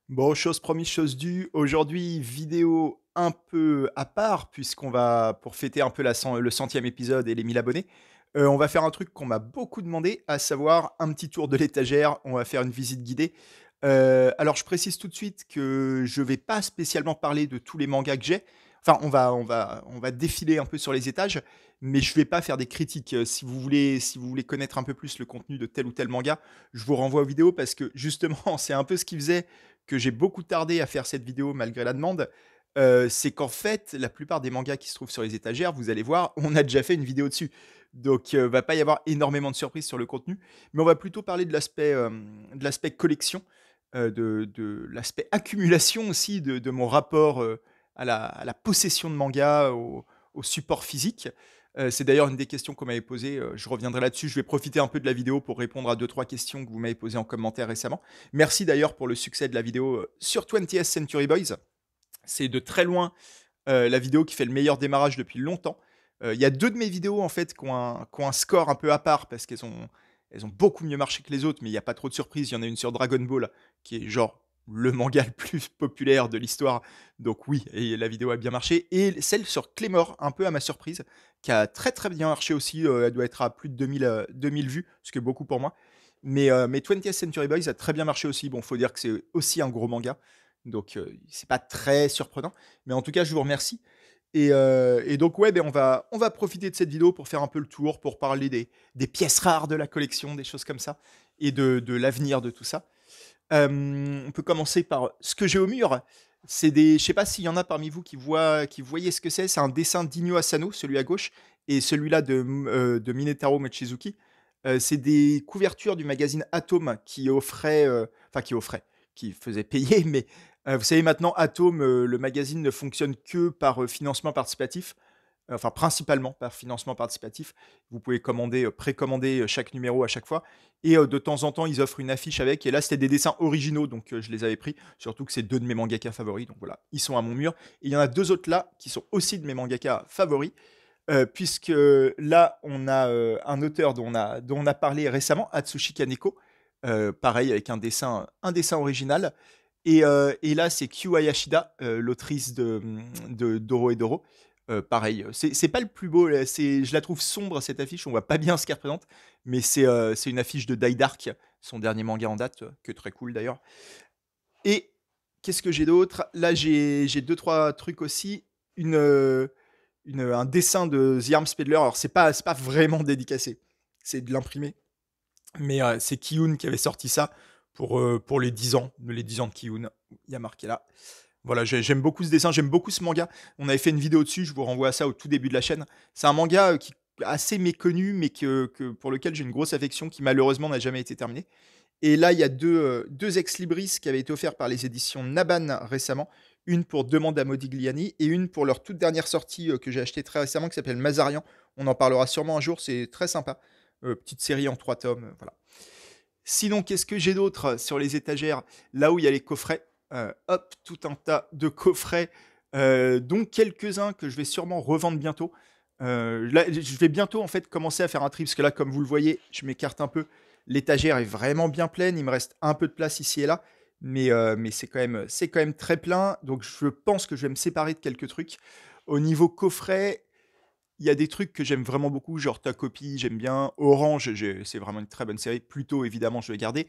Bon, chose promise, chose due. Aujourd'hui, vidéo un peu à part, puisqu'on va, pour fêter un peu le centième épisode et les 1000 abonnés, on va faire un truc qu'on m'a beaucoup demandé, à savoir un petit tour de l'étagère. On va faire une visite guidée. Alors, je précise tout de suite que je vais pas spécialement parler de tous les mangas que j'ai. Enfin, on va défiler un peu sur les étages, mais je vais pas faire des critiques. Si vous voulez connaître un peu plus le contenu de tel ou tel manga, je vous renvoie aux vidéos parce que justement, c'est un peu ce qui faisait que j'ai beaucoup tardé à faire cette vidéo malgré la demande, c'est qu'en fait, la plupart des mangas qui se trouvent sur les étagères, vous allez voir, on a déjà fait une vidéo dessus. Donc, va pas y avoir énormément de surprises sur le contenu, mais on va plutôt parler de l'aspect collection, de l'aspect accumulation aussi de mon rapport, à la possession de mangas, au support physique. C'est d'ailleurs une des questions qu'on m'avait posées, je reviendrai là-dessus. Je vais profiter un peu de la vidéo pour répondre à deux trois questions que vous m'avez posées en commentaire récemment. Merci d'ailleurs pour le succès de la vidéo sur 20th Century Boys. C'est de très loin la vidéo qui fait le meilleur démarrage depuis longtemps. Il y a deux de mes vidéos en fait qui ont un score un peu à part parce qu'elles ont beaucoup mieux marché que les autres, mais il n'y a pas trop de surprises. Il y en a une sur Dragon Ball qui est genre le manga le plus populaire de l'histoire. Donc oui, et la vidéo a bien marché. Et celle sur Claymore, un peu à ma surprise, qui a très très bien marché aussi. Elle doit être à plus de 2000 vues, ce qui est beaucoup pour moi. Mais 20th Century Boys a très bien marché aussi. Bon, faut dire que c'est aussi un gros manga. Donc c'est pas très surprenant. Mais en tout cas, je vous remercie. Et donc, ouais, ben on va profiter de cette vidéo pour faire un peu le tour, pour parler des pièces rares de la collection, des choses comme ça, et de l'avenir de tout ça. On peut commencer par ce que j'ai au mur. Je sais pas s'il y en a parmi vous qui voyez ce que c'est. C'est un dessin d'Inyo Asano, celui à gauche, et celui-là de Minetaro Mochizuki. C'est des couvertures du magazine Atom qui faisait payer, mais vous savez maintenant, Atom, le magazine ne fonctionne que par financement participatif, enfin principalement par financement participatif. Vous pouvez précommander chaque numéro à chaque fois. Et de temps en temps, ils offrent une affiche avec. Et là, c'était des dessins originaux, donc je les avais pris. Surtout que c'est deux de mes mangaka favoris. Donc voilà, ils sont à mon mur. Et il y en a deux autres là qui sont aussi de mes mangaka favoris. Puisque là, on a un auteur dont on a parlé récemment, Atsushi Kaneko. Pareil, avec un dessin original. Et là, c'est Kyu Hayashida, l'autrice de Doro et Doro. Pareil, c'est pas le plus beau, je la trouve sombre cette affiche, on voit pas bien ce qu'elle représente, mais c'est une affiche de Dai Dark, son dernier manga en date, que très cool d'ailleurs. Et qu'est-ce que j'ai d'autre? Là, j'ai deux, trois trucs aussi. Une, euh, un dessin de The Arm Spedler, alors c'est pas vraiment dédicacé, c'est de l'imprimé, mais c'est Kiyun qui avait sorti ça pour les 10 ans de Kiyun, il y a marqué là. Voilà, j'aime beaucoup ce dessin, j'aime beaucoup ce manga. On avait fait une vidéo dessus, je vous renvoie à ça au tout début de la chaîne. C'est un manga qui est assez méconnu, mais pour lequel j'ai une grosse affection, qui malheureusement n'a jamais été terminé. Et là, il y a deux ex-libris qui avaient été offerts par les éditions Naban récemment. Une pour Demande à Modigliani et une pour leur toute dernière sortie que j'ai achetée très récemment qui s'appelle Mazarian. On en parlera sûrement un jour, c'est très sympa. Petite série en 3 tomes, voilà. Sinon, qu'est-ce que j'ai d'autre sur les étagères? Là où il y a les coffrets, hop, tout un tas de coffrets, dont quelques-uns que je vais sûrement revendre bientôt. Là, je vais bientôt en fait commencer à faire un tri parce que là, comme vous le voyez, je m'écarte un peu. L'étagère est vraiment bien pleine. Il me reste un peu de place ici et là, mais c'est quand même très plein. Donc, je pense que je vais me séparer de quelques trucs. Au niveau coffret, il y a des trucs que j'aime vraiment beaucoup, genre Ta Copie, j'aime bien. Orange, c'est vraiment une très bonne série. Pluto, évidemment, je vais garder.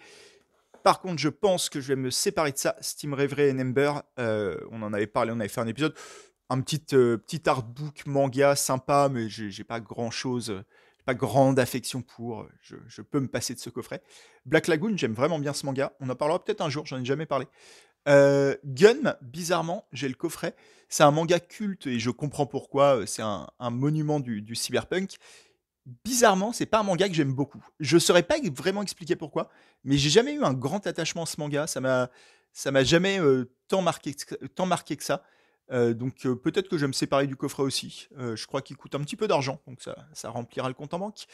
Par contre, je pense que je vais me séparer de ça. Steam Reverie and Ember, on en avait parlé, on avait fait un épisode. Un petit artbook manga sympa, mais j'ai pas grand chose, pas grande affection pour. Je peux me passer de ce coffret. Black Lagoon, j'aime vraiment bien ce manga. On en parlera peut-être un jour, j'en ai jamais parlé. Gun, bizarrement, j'ai le coffret. C'est un manga culte et je comprends pourquoi. C'est un monument du cyberpunk. Bizarrement, c'est pas un manga que j'aime beaucoup. Je saurais pas vraiment expliquer pourquoi, mais j'ai jamais eu un grand attachement à ce manga. Ça m'a jamais tant marqué que ça. Donc peut-être que je vais me séparer du coffret aussi. Je crois qu'il coûte un petit peu d'argent, donc ça remplira le compte en banque.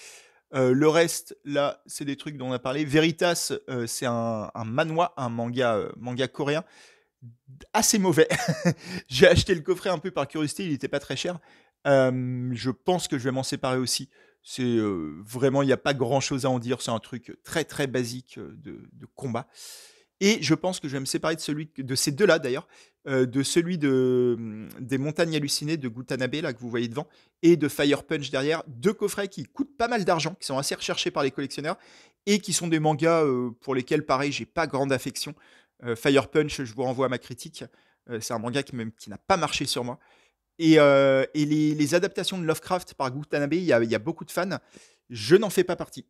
Le reste, là, c'est des trucs dont on a parlé. Veritas, c'est un manhwa, un manga coréen assez mauvais. J'ai acheté le coffret un peu par curiosité, il était pas très cher. Je pense que je vais m'en séparer aussi. C'est vraiment, il n'y a pas grand chose à en dire. C'est un truc très très basique de combat. et je pense que je vais me séparer de ces 2 là d'ailleurs, de celui des Montagnes hallucinées de Gutanabe là que vous voyez devant et de Fire Punch derrière. 2 coffrets qui coûtent pas mal d'argent, qui sont assez recherchés par les collectionneurs et qui sont des mangas, pour lesquels pareil, j'ai pas grande affection. Fire Punch, je vous renvoie à ma critique, c'est un manga qui n'a pas marché sur moi. Et les adaptations de Lovecraft par Gutanabe, il y a beaucoup de fans. Je n'en fais pas partie.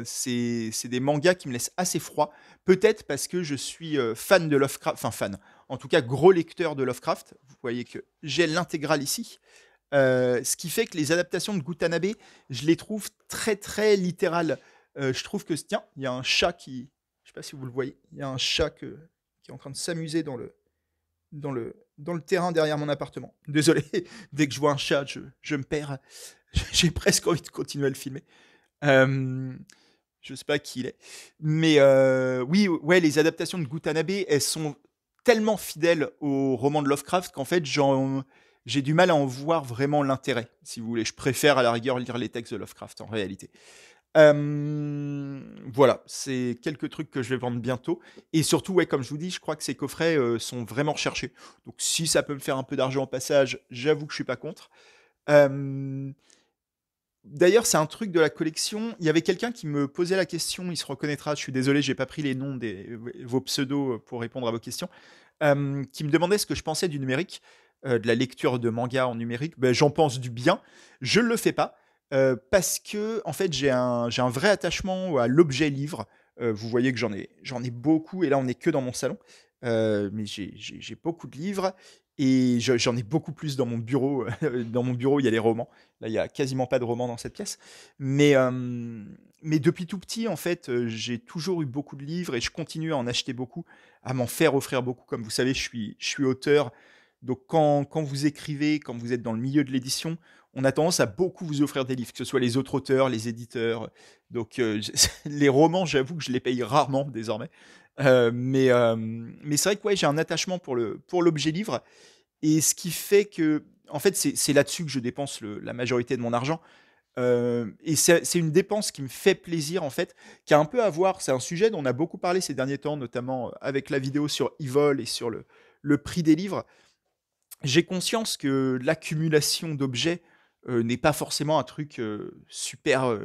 C'est des mangas qui me laissent assez froid. Peut-être parce que je suis fan de Lovecraft, enfin fan, en tout cas gros lecteur de Lovecraft. Vous voyez que j'ai l'intégrale ici. Ce qui fait que les adaptations de Gutanabe, je les trouve très très littérales. Je trouve que, tiens, il y a un chat qui. Je ne sais pas si vous le voyez. Il y a un chat qui est en train de s'amuser dans le terrain derrière mon appartement. Désolé, dès que je vois un chat, je me perds. J'ai presque envie de continuer à le filmer. Euh, je sais pas qui il est. Mais oui, ouais, les adaptations de Gutanabe, elles sont tellement fidèles au roman de Lovecraft qu'en fait, j'ai du mal à en voir vraiment l'intérêt, si vous voulez. Je préfère à la rigueur lire les textes de Lovecraft en réalité. Voilà, c'est quelques trucs que je vais vendre bientôt. Et surtout, ouais, comme je vous dis, je crois que ces coffrets sont vraiment recherchés. Donc, si ça peut me faire un peu d'argent en passage, j'avoue que je suis pas contre. Euh, D'ailleurs, c'est un truc de la collection. Il y avait quelqu'un qui me posait la question, il se reconnaîtra. Je suis désolé, j'ai pas pris les noms vos pseudos pour répondre à vos questions. Qui me demandait ce que je pensais du numérique, de la lecture de manga en numérique. Ben, j'en pense du bien. Je ne le fais pas parce que en fait, j'ai un vrai attachement à l'objet livre. Vous voyez que j'en ai beaucoup et là, on n'est que dans mon salon. Mais j'ai beaucoup de livres et j'en ai beaucoup plus dans mon bureau. Dans mon bureau, il y a les romans. Là, il y a quasiment pas de romans dans cette pièce. Mais depuis tout petit, en fait, j'ai toujours eu beaucoup de livres et je continue à en acheter beaucoup, à m'en faire offrir beaucoup. Comme vous savez, je suis auteur. Donc, quand vous écrivez, quand vous êtes dans le milieu de l'édition, on a tendance à beaucoup vous offrir des livres, que ce soit les autres auteurs, les éditeurs. Donc, les romans, j'avoue que je les paye rarement désormais. Mais c'est vrai que ouais, j'ai un attachement pour l'objet livre. Et ce qui fait que, en fait, c'est là-dessus que je dépense la majorité de mon argent. Et c'est une dépense qui me fait plaisir, en fait, qui a un peu à voir. C'est un sujet dont on a beaucoup parlé ces derniers temps, notamment avec la vidéo sur Evol et sur le prix des livres. J'ai conscience que l'accumulation d'objets n'est pas forcément un truc super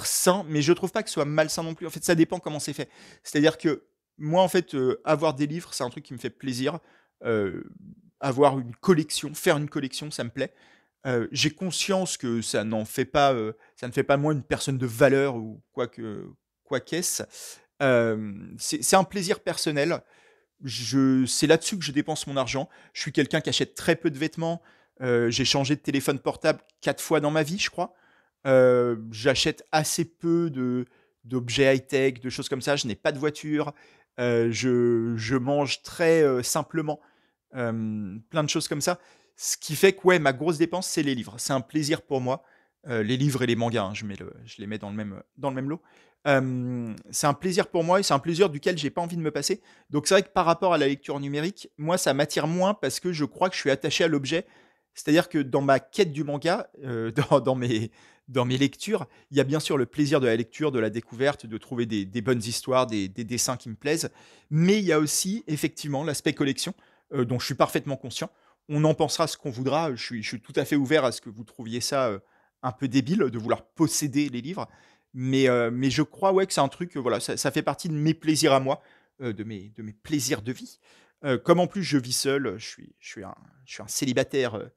sain, mais je trouve pas que ce soit malsain non plus. En fait, ça dépend comment c'est fait. C'est-à-dire que moi, en fait, avoir des livres, c'est un truc qui me fait plaisir. Euh, Avoir une collection, faire une collection, ça me plaît. J'ai conscience que ça ne fait pas moi une personne de valeur ou quoi qu'est-ce. C'est un plaisir personnel. C'est là-dessus que je dépense mon argent. Je suis quelqu'un qui achète très peu de vêtements. J'ai changé de téléphone portable 4 fois dans ma vie, je crois. J'achète assez peu d'objets high-tech, de choses comme ça. Je n'ai pas de voiture. Je mange très simplement. Plein de choses comme ça. Ce qui fait que ouais, ma grosse dépense, c'est les livres. C'est un plaisir pour moi. Les livres et les mangas, hein, je les mets dans le même lot. C'est un plaisir pour moi et c'est un plaisir duquel j'ai pas envie de me passer. Donc c'est vrai que par rapport à la lecture numérique, moi ça m'attire moins parce que je crois que je suis attaché à l'objet. C'est-à-dire que dans ma quête du manga, dans mes lectures, il y a bien sûr le plaisir de la lecture, de la découverte, de trouver des bonnes histoires, des dessins qui me plaisent. Mais il y a aussi effectivement l'aspect collection dont je suis parfaitement conscient. On en pensera ce qu'on voudra. Je suis tout à fait ouvert à ce que vous trouviez ça un peu débile de vouloir posséder les livres. Mais je crois ouais, que c'est un truc, voilà, ça fait partie de mes plaisirs à moi, de mes plaisirs de vie. Comme en plus je vis seul, je suis un célibataire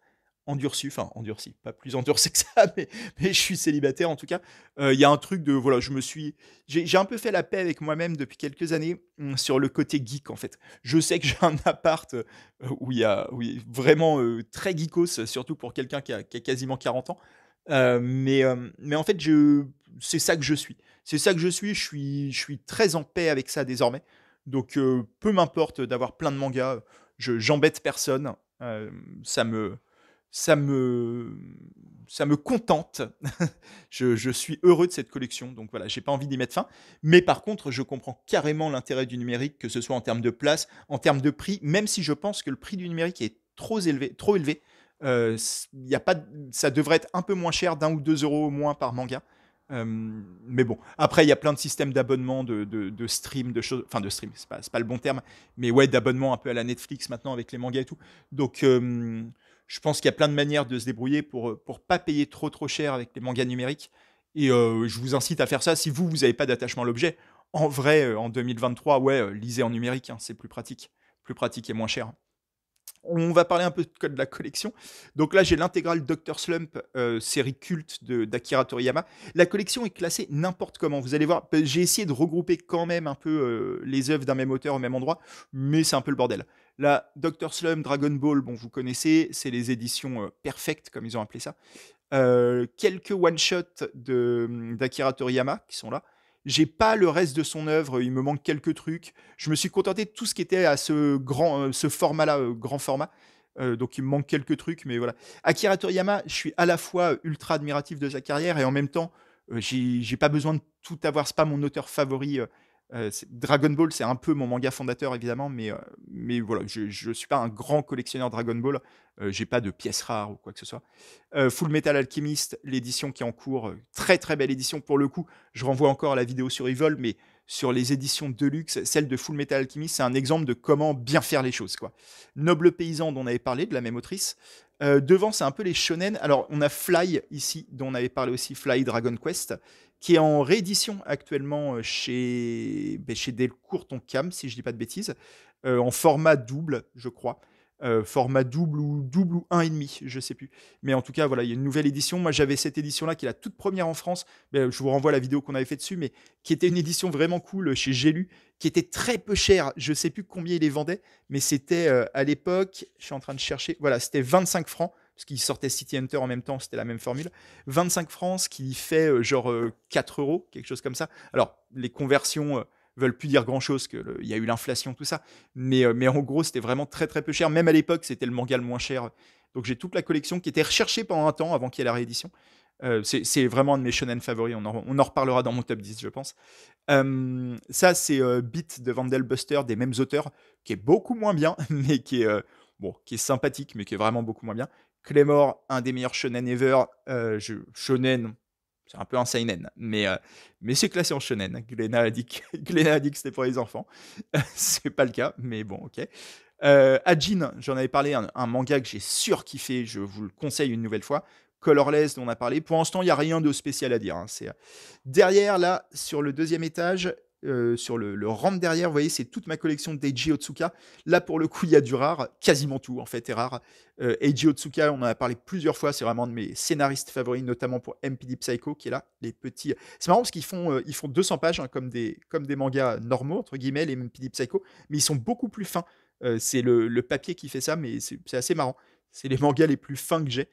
endurci, enfin endurci, pas plus endurci que ça, mais je suis célibataire en tout cas. Il y a un truc de, voilà, j'ai un peu fait la paix avec moi-même depuis quelques années sur le côté geek en fait. Je sais que j'ai un appart où il y a vraiment très geekos, surtout pour quelqu'un qui a quasiment 40 ans. Mais en fait, c'est ça que je suis. C'est ça que je suis. Je suis très en paix avec ça désormais. Donc, peu m'importe d'avoir plein de mangas. J'embête personne. Ça me, ça me, ça me contente. Je suis heureux de cette collection. Donc voilà, j'ai pas envie d'y mettre fin. Mais par contre, je comprends carrément l'intérêt du numérique, que ce soit en termes de place, en termes de prix, même si je pense que le prix du numérique est trop élevé, trop élevé. Y a pas, ça devrait être un peu moins cher, d'1 ou 2 euros au moins par manga. Mais bon, après, il y a plein de systèmes d'abonnement, de stream, de choses. Enfin, de stream, c'est pas le bon terme. Mais ouais, d'abonnement un peu à la Netflix maintenant avec les mangas et tout. Donc, je pense qu'il y a plein de manières de se débrouiller pour pas payer trop cher avec les mangas numériques. Et je vous incite à faire ça si vous n'avez pas d'attachement à l'objet. En vrai, en 2023, ouais, lisez en numérique, hein, c'est plus pratique. Plus pratique et moins cher. On va parler un peu de la collection. Donc là, j'ai l'intégrale Dr. Slump, série culte d'Akira Toriyama. La collection est classée n'importe comment. Vous allez voir, j'ai essayé de regrouper quand même un peu les œuvres d'un même auteur au même endroit, mais c'est un peu le bordel. Là, Dr. Slump, Dragon Ball, bon, vous connaissez, c'est les éditions perfectes, comme ils ont appelé ça. Quelques one-shots d'Akira Toriyama qui sont là. J'ai pas le reste de son œuvre, il me manque quelques trucs. Je me suis contenté de tout ce qui était à ce format-là, grand format. Donc il me manque quelques trucs, mais voilà. Akira Toriyama, je suis à la fois ultra admiratif de sa carrière et en même temps, j'ai pas besoin de tout avoir. C'est pas mon auteur favori. Dragon Ball, c'est un peu mon manga fondateur évidemment, mais voilà, je suis pas un grand collectionneur Dragon Ball. J'ai pas de pièces rares ou quoi que ce soit. Full Metal Alchemist, l'édition qui est en cours, très très belle édition pour le coup. Je renvoie encore à la vidéo sur Evil, mais sur les éditions Deluxe, celle de Full Metal Alchemist, c'est un exemple de comment bien faire les choses, quoi. Noble paysan dont on avait parlé, de la même autrice. Devant, c'est un peu les shonen. Alors, on a Fly ici, dont on avait parlé aussi, Fly Dragon Quest, qui est en réédition actuellement chez Delcourt Tonkam, si je dis pas de bêtises, en format double, je crois. Format double ou un et demi, je sais plus. Mais en tout cas, voilà, il y a une nouvelle édition. Moi, j'avais cette édition-là qui est la toute première en France. Mais, je vous renvoie à la vidéo qu'on avait fait dessus, mais qui était une édition vraiment cool chez J'ai lu, qui était très peu chère. Je sais plus combien ils les vendaient, mais c'était à l'époque, je suis en train de chercher, voilà, c'était 25 francs. Parce qu'il sortait City Hunter en même temps, c'était la même formule. 25 francs, ce qui fait genre 4 euros, quelque chose comme ça. Alors, les conversions veulent plus dire grand chose, qu'il y a eu l'inflation, tout ça. Mais en gros, c'était vraiment très très peu cher. Même à l'époque, c'était le manga le moins cher. Donc j'ai toute la collection qui était recherchée pendant un temps avant qu'il y ait la réédition. C'est vraiment un de mes shonen favoris. On en reparlera dans mon top 10, je pense. Ça, c'est Beat de Vandelbuster, des mêmes auteurs, qui est beaucoup moins bien, mais qui est sympathique, mais qui est vraiment beaucoup moins bien. Claymore, un des meilleurs shonen ever. Shonen, c'est un peu un seinen, mais c'est classé en shonen. Glénat a dit que c'était pour les enfants. C'est pas le cas, mais bon, ok. Ajin, j'en avais parlé, un manga que j'ai surkiffé, je vous le conseille une nouvelle fois. Colorless, dont on a parlé. Pour l'instant, il n'y a rien de spécial à dire, hein. Derrière, là, sur le deuxième étage, sur le rang de derrière, vous voyez, c'est toute ma collection d'Eiji Otsuka. Là, pour le coup, il y a du rare, quasiment tout, en fait, est rare. Eiji Otsuka, on en a parlé plusieurs fois, c'est vraiment un de mes scénaristes favoris, notamment pour MPD Psycho, qui est là, les petits. C'est marrant parce qu'ils font 200 pages, hein, comme des mangas normaux, entre guillemets, les MPD Psycho, mais ils sont beaucoup plus fins. C'est le papier qui fait ça, mais c'est assez marrant. C'est les mangas les plus fins que j'ai.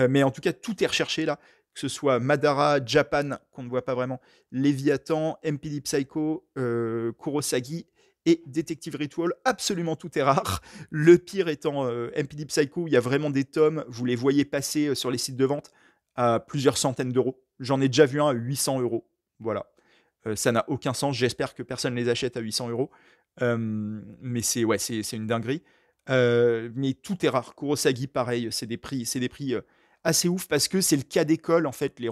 Mais en tout cas, tout est recherché là. Que ce soit Madara, Japan, qu'on ne voit pas vraiment, Léviathan, MPD Psycho, Kurosagi et Detective Ritual. Absolument tout est rare. Le pire étant MPD Psycho, il y a vraiment des tomes, vous les voyez passer sur les sites de vente à plusieurs centaines d'euros. J'en ai déjà vu un à 800 euros. Voilà. Ça n'a aucun sens. J'espère que personne ne les achète à 800 euros. Mais c'est une dinguerie. Mais tout est rare. Kurosagi, pareil, c'est des prix assez ouf parce que c'est le cas d'école, en fait, les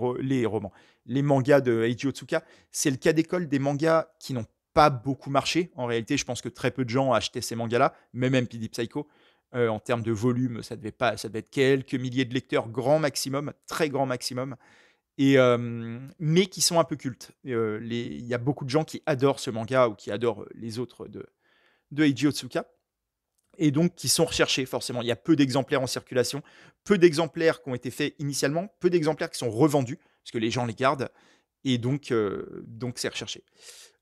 romans. Les mangas de Eiji Otsuka, c'est le cas d'école des mangas qui n'ont pas beaucoup marché. En réalité, je pense que très peu de gens achetaient ces mangas-là, même MPD Psycho. En termes de volume, ça devait être quelques milliers de lecteurs, grand maximum, très grand maximum mais qui sont un peu cultes. Il y a beaucoup de gens qui adorent ce manga ou qui adorent les autres de Eiji Otsuka et donc qui sont recherchés forcément. Il y a peu d'exemplaires en circulation, peu d'exemplaires qui ont été faits initialement, peu d'exemplaires qui sont revendus parce que les gens les gardent et donc c'est recherché.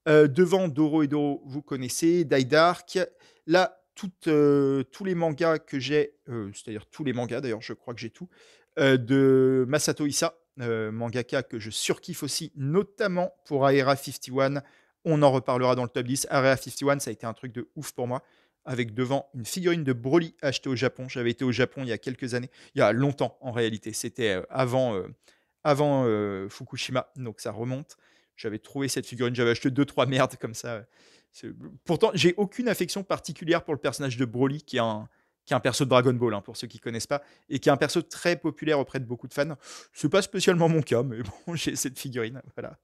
Devant Doro et Doro, vous connaissez, Die Dark. Là, tous les mangas que j'ai, c'est-à-dire tous les mangas d'ailleurs, je crois que j'ai tout, de Masato Issa, mangaka que je surkiffe aussi, notamment pour Aera 51. On en reparlera dans le top 10. Area 51, ça a été un truc de ouf pour moi. Avec devant une figurine de Broly achetée au Japon. J'avais été au Japon il y a quelques années, il y a longtemps en réalité. C'était avant Fukushima, donc ça remonte. J'avais trouvé cette figurine, j'avais acheté deux trois merdes comme ça. Pourtant, j'ai aucune affection particulière pour le personnage de Broly, qui est un perso de Dragon Ball, hein, pour ceux qui connaissent pas, et qui est un perso très populaire auprès de beaucoup de fans. C'est pas spécialement mon cas, mais bon, j'ai cette figurine, voilà.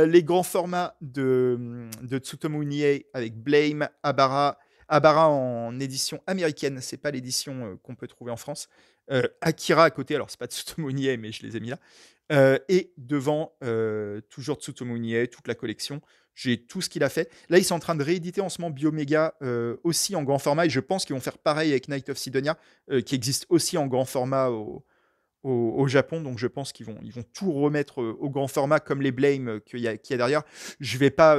Les grands formats de Tsutomu Nie avec Blame, Abara en édition américaine, c'est pas l'édition qu'on peut trouver en France. Akira à côté, alors c'est pas Tsutomu Nie, mais je les ai mis là. Et devant, toujours Tsutomu Nie, toute la collection. J'ai tout ce qu'il a fait. Là, ils sont en train de rééditer en ce moment Bioméga aussi en grand format, et je pense qu'ils vont faire pareil avec Night of Sidonia, qui existe aussi en grand format au Japon, donc je pense qu'ils vont tout remettre au grand format comme les Blame qu'il y a derrière. Je vais pas,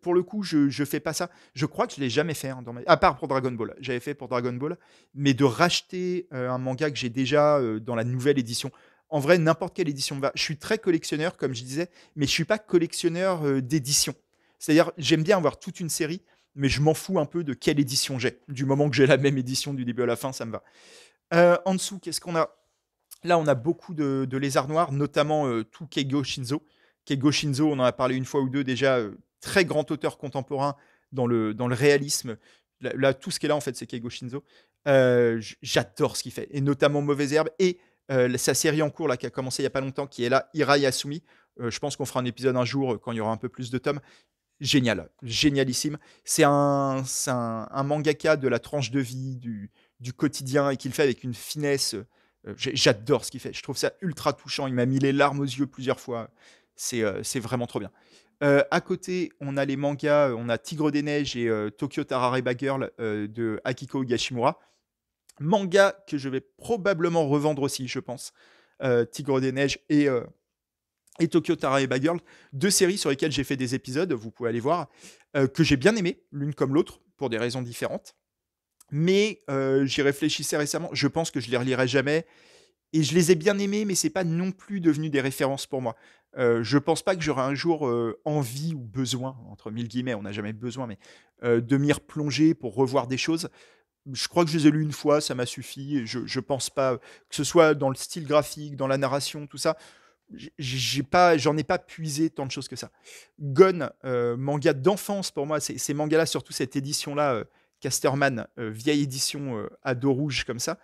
pour le coup, je fais pas ça. Je crois que je l'ai jamais fait, hein, à part pour Dragon Ball. J'avais fait pour Dragon Ball, mais de racheter un manga que j'ai déjà dans la nouvelle édition. En vrai, n'importe quelle édition me va. Je suis très collectionneur, comme je disais, mais je suis pas collectionneur d'édition. C'est-à-dire, j'aime bien avoir toute une série, mais je m'en fous un peu de quelle édition j'ai. Du moment que j'ai la même édition du début à la fin, ça me va. En dessous, qu'est-ce qu'on a? Là, on a beaucoup de lézards noirs, notamment tout Keigo Shinzo. Keigo Shinzo, on en a parlé une fois ou deux déjà, très grand auteur contemporain dans le réalisme. Là, tout ce qui est là, en fait, c'est Keigo Shinzo. J'adore ce qu'il fait, et notamment Mauvaise Herbe, et sa série en cours là, qui a commencé il n'y a pas longtemps, qui est là, Irai Yasumi. Je pense qu'on fera un épisode un jour quand il y aura un peu plus de tomes. Génial, génialissime. C'est un mangaka de la tranche de vie, du quotidien, et qu'il fait avec une finesse. J'adore ce qu'il fait. Je trouve ça ultra touchant. Il m'a mis les larmes aux yeux plusieurs fois. C'est vraiment trop bien. À côté, on a les mangas. On a Tigre des Neiges et Tokyo Tarareba Girl de Akiko Higashimura. Manga que je vais probablement revendre aussi, je pense. Tigre des Neiges et Tokyo Tarareba Girl, deux séries sur lesquelles j'ai fait des épisodes, vous pouvez aller voir, que j'ai bien aimé, l'une comme l'autre, pour des raisons différentes. Mais j'y réfléchissais récemment, je pense que je les relirai jamais, et je les ai bien aimés, mais c'est pas non plus devenu des références pour moi. Je pense pas que j'aurai un jour envie ou besoin, entre mille guillemets, on n'a jamais besoin, mais de m'y replonger pour revoir des choses. Je crois que je les ai lus une fois, ça m'a suffi. Je pense pas que ce soit dans le style graphique, dans la narration, tout ça. J'en ai pas puisé tant de choses que ça. Gone, manga d'enfance pour moi, ces mangas-là, surtout cette édition-là, Casterman, vieille édition à dos rouge comme ça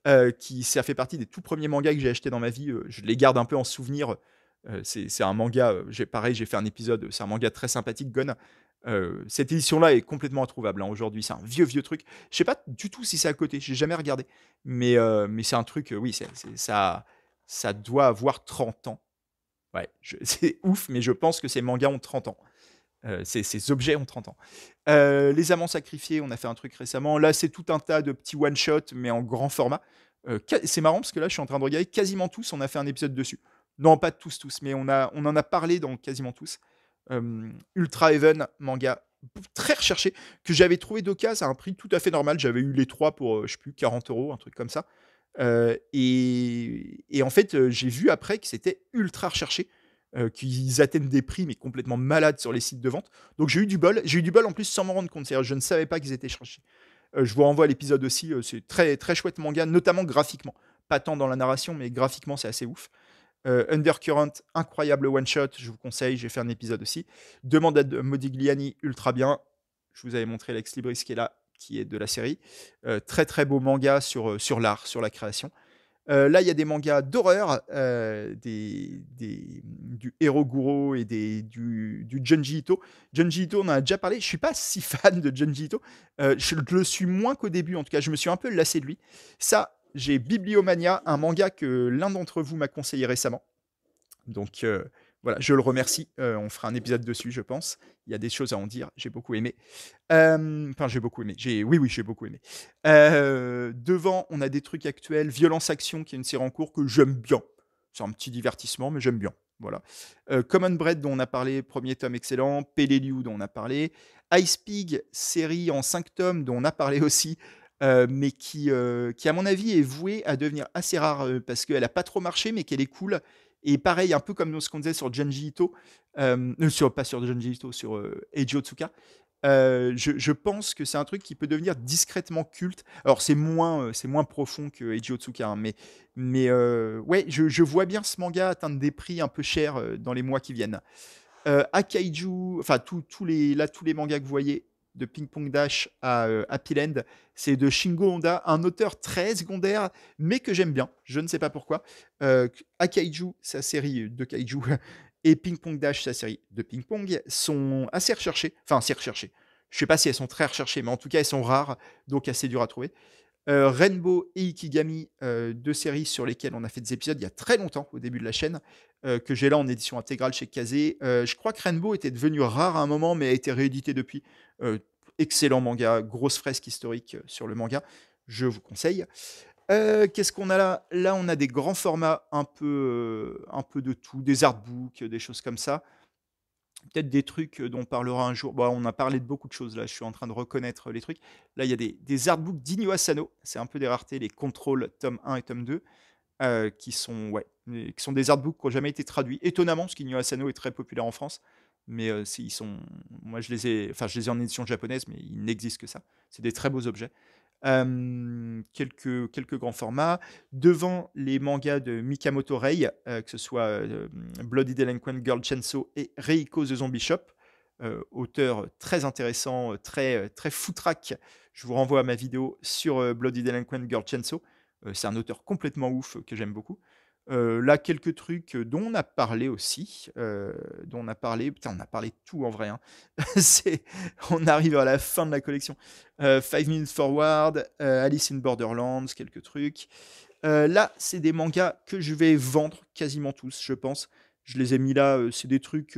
fait partie des tout premiers mangas que j'ai achetés dans ma vie. Je les garde un peu en souvenir. C'est un manga, pareil, j'ai fait un épisode, c'est un manga très sympathique, Gone. Cette édition-là est complètement introuvable hein, aujourd'hui. C'est un vieux, vieux truc. Je sais pas du tout si c'est à côté, j'ai jamais regardé. Mais c'est un truc, oui, ça doit avoir 30 ans. Ouais, c'est ouf, mais je pense que ces mangas ont 30 ans. Ces objets ont 30 ans. Les amants sacrifiés, on a fait un truc récemment. Là, c'est tout un tas de petits one-shot, mais en grand format. C'est marrant parce que là, je suis en train de regarder quasiment tous. On a fait un épisode dessus. Non, pas tous, mais on en a parlé dans quasiment tous. Ultra Heaven, manga très recherché, que j'avais trouvé d'occasion à un prix tout à fait normal. J'avais eu les trois pour, je sais plus, 40 €, un truc comme ça. Et en fait, j'ai vu après que c'était ultra recherché, qu'ils atteignent des prix mais complètement malades sur les sites de vente. Donc j'ai eu du bol. J'ai eu du bol en plus sans m'en rendre compte. C'est-à-dire, je ne savais pas qu'ils étaient cherchés. Je vous renvoie à l'épisode aussi. C'est très très chouette manga, notamment graphiquement. Pas tant dans la narration, mais graphiquement c'est assez ouf. Undercurrent, incroyable one shot. Je vous conseille. J'ai fait un épisode aussi. Demande à Modigliani, ultra bien. Je vous avais montré Lex Libris qui est de la série. Très très beau manga sur l'art, sur la création. Là, il y a des mangas d'horreur, du Heroguro et du Junji Ito. Junji Ito, on en a déjà parlé. Je suis pas si fan de Junji Ito. Je le suis moins qu'au début, en tout cas. Je me suis un peu lassé de lui. Ça, j'ai Bibliomania, un manga que l'un d'entre vous m'a conseillé récemment. Donc voilà, je le remercie. On fera un épisode dessus, je pense. Il y a des choses à en dire. J'ai beaucoup aimé. Enfin, j'ai beaucoup aimé. Oui, j'ai beaucoup aimé. Devant, on a des trucs actuels. Violence Action, qui est une série en cours que j'aime bien. C'est un petit divertissement, mais j'aime bien. Voilà. Common Bread, dont on a parlé, premier tome excellent. Peleliu, dont on a parlé. Ice Pig, série en 5 tomes, dont on a parlé aussi. Mais qui, à mon avis, est vouée à devenir assez rare parce qu'elle n'a pas trop marché, mais qu'elle est cool. Et pareil, un peu comme ce qu'on disait sur Junji Ito, pas sur Junji Ito, sur Eiji Otsuka, je pense que c'est un truc qui peut devenir discrètement culte. Alors, c'est moins profond que Eiji Otsuka, hein, mais ouais, je vois bien ce manga atteindre des prix un peu chers dans les mois qui viennent. Akaiju, enfin, tous les mangas que vous voyez, de Ping Pong Dash à Happy Land, c'est de Shingo Honda, un auteur très secondaire, mais que j'aime bien. Je ne sais pas pourquoi. Akaiju, sa série de Kaiju, et Ping Pong Dash, sa série de Ping Pong, sont assez recherchées. Enfin, assez recherchées. Je ne sais pas si elles sont très recherchées, mais en tout cas, elles sont rares, donc assez dures à trouver. Rainbow et Ikigami, deux séries sur lesquelles on a fait des épisodes il y a très longtemps, au début de la chaîne, que j'ai là en édition intégrale chez Kazé. Je crois que Rainbow était devenu rare à un moment, mais a été réédité depuis. Euh, Excellent manga, grosse fresque historique sur le manga, je vous conseille. Qu'est-ce qu'on a là? Là, on a des grands formats, un peu de tout, des artbooks, des choses comme ça. Peut-être des trucs dont on parlera un jour. Bon, on a parlé de beaucoup de choses là, je suis en train de reconnaître les trucs. Là, il y a des artbooks d'Inyo Asano, c'est un peu des raretés, les Control tome 1 et tome 2, qui sont, ouais, qui sont des artbooks qui n'ont jamais été traduits. Étonnamment, parce qu'Inyo Asano est très populaire en France, mais ils sont, moi je les ai en édition japonaise, mais ils n'existent que ça. C'est des très beaux objets. Quelques grands formats. Devant les mangas de Mikamoto Rei, que ce soit Bloody Delinquent, Girl Chainsaw et Reiko the Zombie Shop, auteur très intéressant, très foutraque. Je vous renvoie à ma vidéo sur Bloody Delinquent, Girl Chainsaw. C'est un auteur complètement ouf que j'aime beaucoup. Là, quelques trucs dont on a parlé aussi, dont on a parlé, putain, on a parlé de tout en vrai, hein. C'est, on arrive à la fin de la collection. Five Minutes Forward, Alice in Borderlands, quelques trucs. Là, c'est des mangas que je vais vendre quasiment tous, je pense. Je les ai mis là, c'est des trucs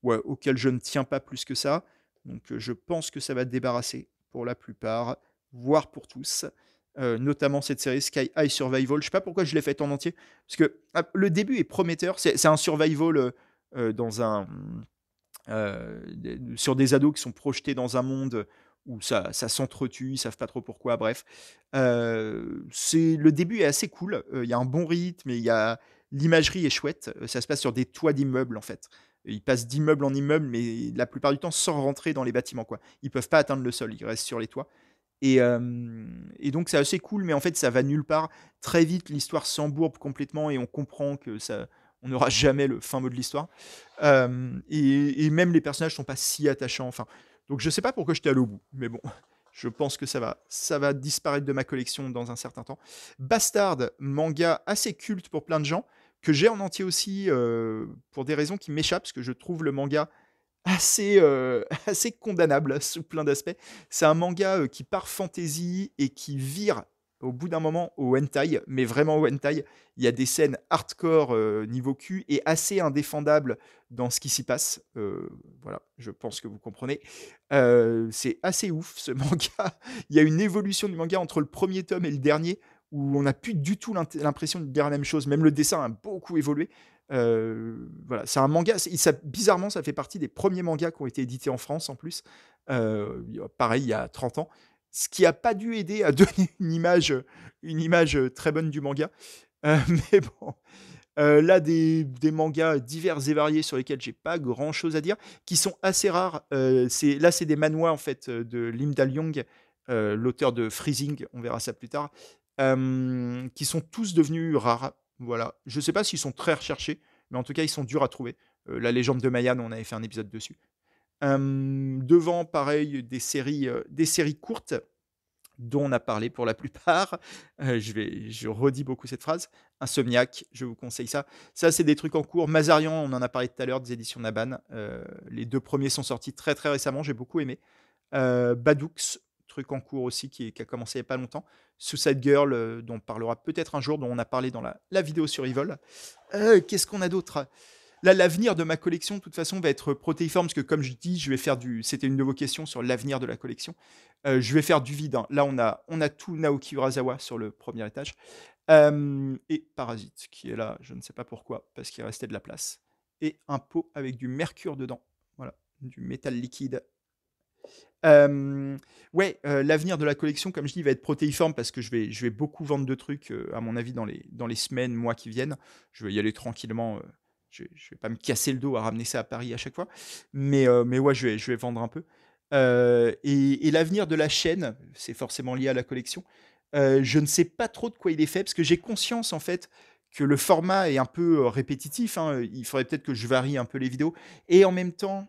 ouais, auxquels je ne tiens pas plus que ça. Donc je pense que ça va te débarrasser pour la plupart, voire pour tous. Notamment cette série Sky High Survival. Je sais pas pourquoi je l'ai faite en entier. Parce que le début est prometteur. C'est un survival dans un, sur des ados qui sont projetés dans un monde où ça s'entretue, ils savent pas trop pourquoi, bref. Le début est assez cool, il y a un bon rythme, et l'imagerie est chouette, ça se passe sur des toits d'immeubles en fait. Ils passent d'immeuble en immeuble, mais la plupart du temps sans rentrer dans les bâtiments, quoi. Ils peuvent pas atteindre le sol, ils restent sur les toits. Et donc c'est assez cool, mais en fait ça va nulle part. Très vite, l'histoire s'embourbe complètement et on comprend que on n'aura jamais le fin mot de l'histoire. Et même les personnages sont pas si attachants. Enfin, donc je sais pas pourquoi j'étais allé au bout, mais bon, je pense que ça va disparaître de ma collection dans un certain temps. Bastard, manga assez culte pour plein de gens, que j'ai en entier aussi pour des raisons qui m'échappent, parce que je trouve le manga assez, assez condamnable sous plein d'aspects. C'est un manga qui part fantasy et qui vire au bout d'un moment au hentai, mais vraiment au hentai. Il y a des scènes hardcore niveau cul et assez indéfendables dans ce qui s'y passe. Voilà, je pense que vous comprenez. C'est assez ouf ce manga. Il y a une évolution du manga entre le premier tome et le dernier où on n'a plus du tout l'impression de dire la même chose. Même le dessin a beaucoup évolué. Voilà, c'est un manga. Bizarrement, ça fait partie des premiers mangas qui ont été édités en France en plus. Pareil, il y a 30 ans. Ce qui n'a pas dû aider à donner une image très bonne du manga. Mais bon, là, des mangas divers et variés sur lesquels j'ai pas grand chose à dire, qui sont assez rares. Là, c'est des manhwas en fait de Lim Dal-young, l'auteur de Freezing, on verra ça plus tard, qui sont tous devenus rares. Voilà. Je sais pas s'ils sont très recherchés, mais en tout cas, ils sont durs à trouver. La légende de Mayan, on avait fait un épisode dessus. Devant, pareil, des séries courtes dont on a parlé pour la plupart. Je redis beaucoup cette phrase. Insomniac, je vous conseille ça. Ça, c'est des trucs en cours. Mazarian, on en a parlé tout à l'heure, des éditions Naban. Les deux premiers sont sortis très très récemment, j'ai beaucoup aimé. Badux, truc en cours aussi qui a commencé il n'y a pas longtemps. Suicide Girl, dont on parlera peut-être un jour, dont on a parlé dans la vidéo sur Evil. Qu'est-ce qu'on a d'autre? Là, l'avenir de ma collection, de toute façon, va être protéiforme, parce que comme je dis, je vais faire du. C'était une de vos questions sur l'avenir de la collection. Je vais faire du vide, hein. Là, on a tout Naoki Urasawa sur le premier étage. Et Parasite, qui est là, je ne sais pas pourquoi, parce qu'il restait de la place. Et un pot avec du mercure dedans. Voilà, du métal liquide. Ouais, l'avenir de la collection, comme je dis, va être protéiforme parce que je vais beaucoup vendre de trucs, à mon avis, dans les semaines, mois qui viennent. Je vais y aller tranquillement. Je ne vais pas me casser le dos à ramener ça à Paris à chaque fois. Mais ouais, je vais vendre un peu. Et l'avenir de la chaîne, c'est forcément lié à la collection. Je ne sais pas trop de quoi il est fait parce que j'ai conscience, en fait, que le format est un peu répétitif, hein. Il faudrait peut-être que je varie un peu les vidéos. Et en même temps,